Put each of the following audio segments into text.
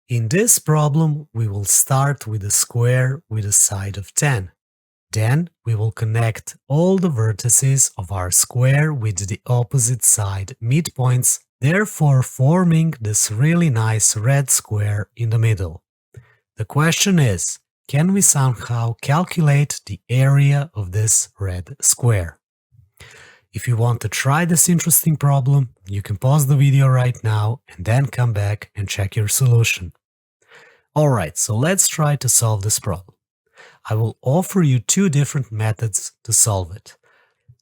In this problem, we will start with a square with a side of 10. Then we will connect all the vertices of our square with the opposite side midpoints, therefore forming this really nice red square in the middle. The question is, can we somehow calculate the area of this red square? If you want to try this interesting problem, you can pause the video right now and then come back and check your solution. Alright, so let's try to solve this problem. I will offer you two different methods to solve it.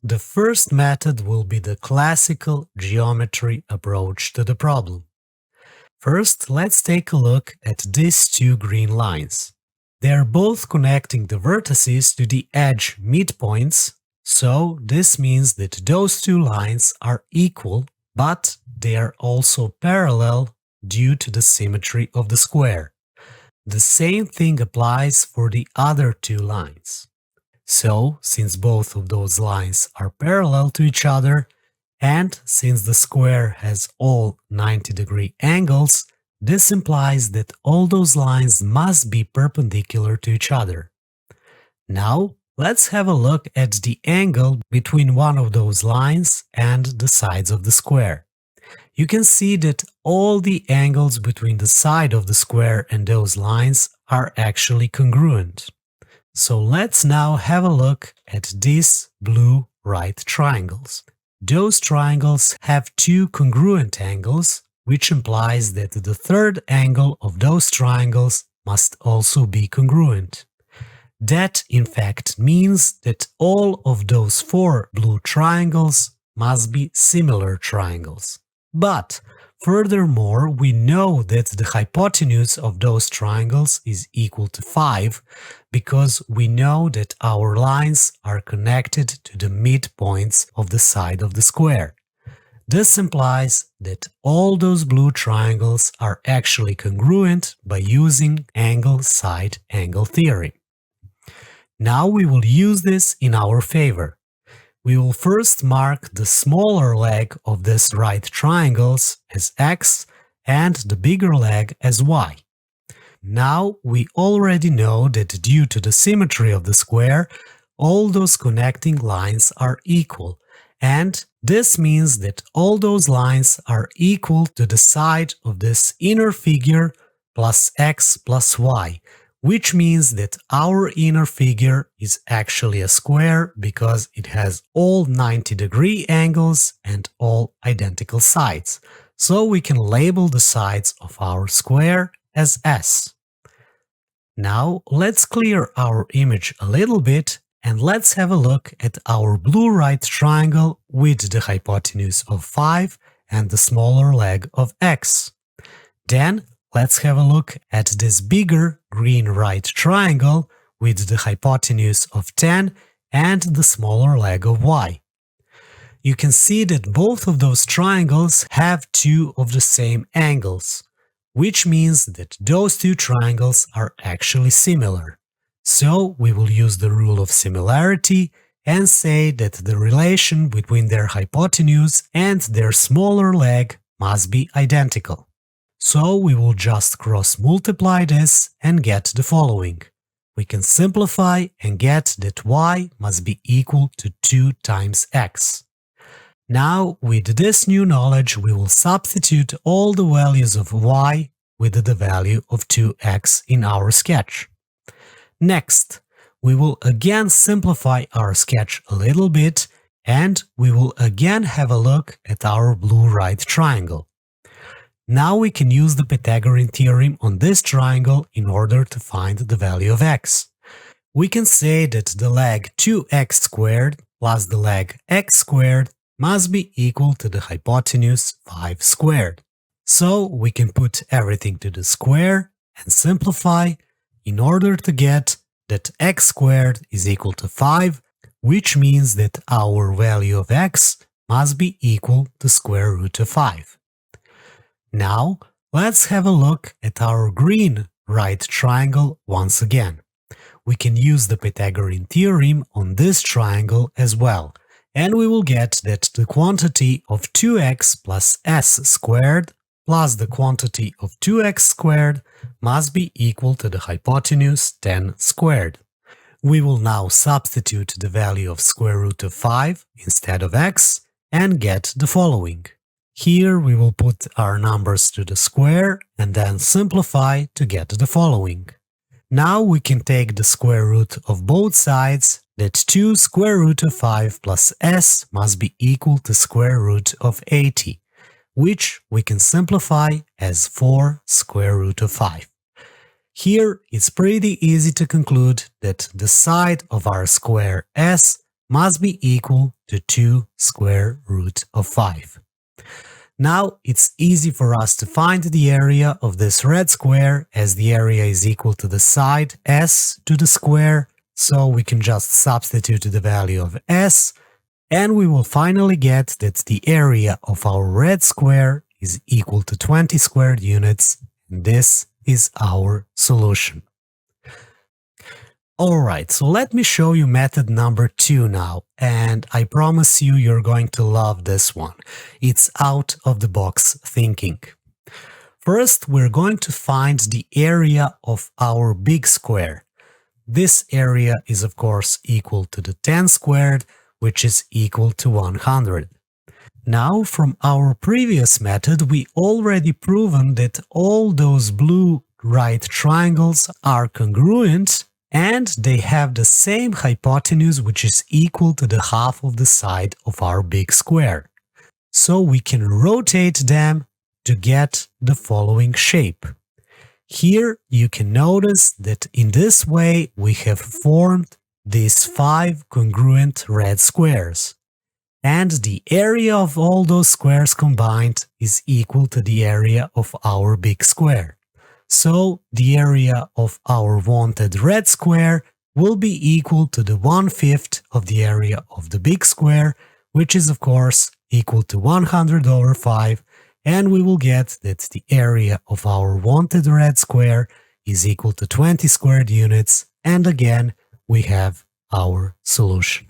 The first method will be the classical geometry approach to the problem. First, let's take a look at these two green lines. They are both connecting the vertices to the edge midpoints, so this means that those two lines are equal, but they are also parallel due to the symmetry of the square. The same thing applies for the other two lines. So, since both of those lines are parallel to each other, and since the square has all 90-degree angles, this implies that all those lines must be perpendicular to each other. Now, let's have a look at the angle between one of those lines and the sides of the square. You can see that all the angles between the side of the square and those lines are actually congruent. So let's now have a look at these blue right triangles. Those triangles have two congruent angles, which implies that the third angle of those triangles must also be congruent. That, in fact, means that all of those four blue triangles must be similar triangles. But, furthermore, we know that the hypotenuse of those triangles is equal to 5 because we know that our lines are connected to the midpoints of the side of the square. This implies that all those blue triangles are actually congruent by using angle-side angle theorem. Now we will use this in our favor. We will first mark the smaller leg of this right triangles as x and the bigger leg as y. Now we already know that due to the symmetry of the square, all those connecting lines are equal, and this means that all those lines are equal to the side of this inner figure plus x plus y, which means that our inner figure is actually a square because it has all 90-degree angles and all identical sides. So we can label the sides of our square as S. Now let's clear our image a little bit and let's have a look at our blue right triangle with the hypotenuse of 5 and the smaller leg of x. Then let's have a look at this bigger green right triangle with the hypotenuse of 10 and the smaller leg of y. You can see that both of those triangles have two of the same angles, which means that those two triangles are actually similar. So we will use the rule of similarity and say that the relation between their hypotenuse and their smaller leg must be identical. So we will just cross-multiply this and get the following. We can simplify and get that y must be equal to 2 times x. Now, with this new knowledge, we will substitute all the values of y with the value of 2x in our sketch. Next, we will again simplify our sketch a little bit and we will again have a look at our blue right triangle. Now we can use the Pythagorean theorem on this triangle in order to find the value of x. We can say that the leg 2x squared plus the leg x squared must be equal to the hypotenuse 5 squared. So we can put everything to the square and simplify in order to get that x squared is equal to 5, which means that our value of x must be equal to square root of 5. Now, let's have a look at our green right triangle once again. We can use the Pythagorean theorem on this triangle as well, and we will get that the quantity of 2x plus s squared plus the quantity of 2x squared must be equal to the hypotenuse 10 squared. We will now substitute the value of square root of 5 instead of x and get the following. Here we will put our numbers to the square and then simplify to get the following. Now we can take the square root of both sides, that 2 square root of 5 plus s must be equal to square root of 80, which we can simplify as 4 square root of 5. Here it's pretty easy to conclude that the side of our square s must be equal to 2 square root of 5. Now it's easy for us to find the area of this red square, as the area is equal to the side s to the square, so we can just substitute the value of s, and we will finally get that the area of our red square is equal to 20 squared units, and this is our solution. Alright, so let me show you method number 2 now, and I promise you're going to love this one. It's out of the box thinking. First, we're going to find the area of our big square. This area is of course equal to the 10 squared, which is equal to 100. Now, from our previous method, we already proven that all those blue right triangles are congruent and they have the same hypotenuse, which is equal to the half of the side of our big square. So we can rotate them to get the following shape. Here you can notice that in this way we have formed these 5 congruent red squares. And the area of all those squares combined is equal to the area of our big square. So the area of our wanted red square will be equal to the 1/5 of the area of the big square, which is of course equal to 100 over 5, and we will get that the area of our wanted red square is equal to 20 squared units, and again we have our solution.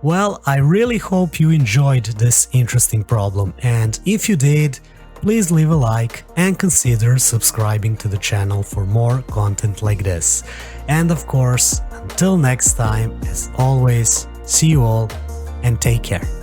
Well, I really hope you enjoyed this interesting problem, and if you did, please leave a like and consider subscribing to the channel for more content like this. And of course, until next time, as always, see you all and take care.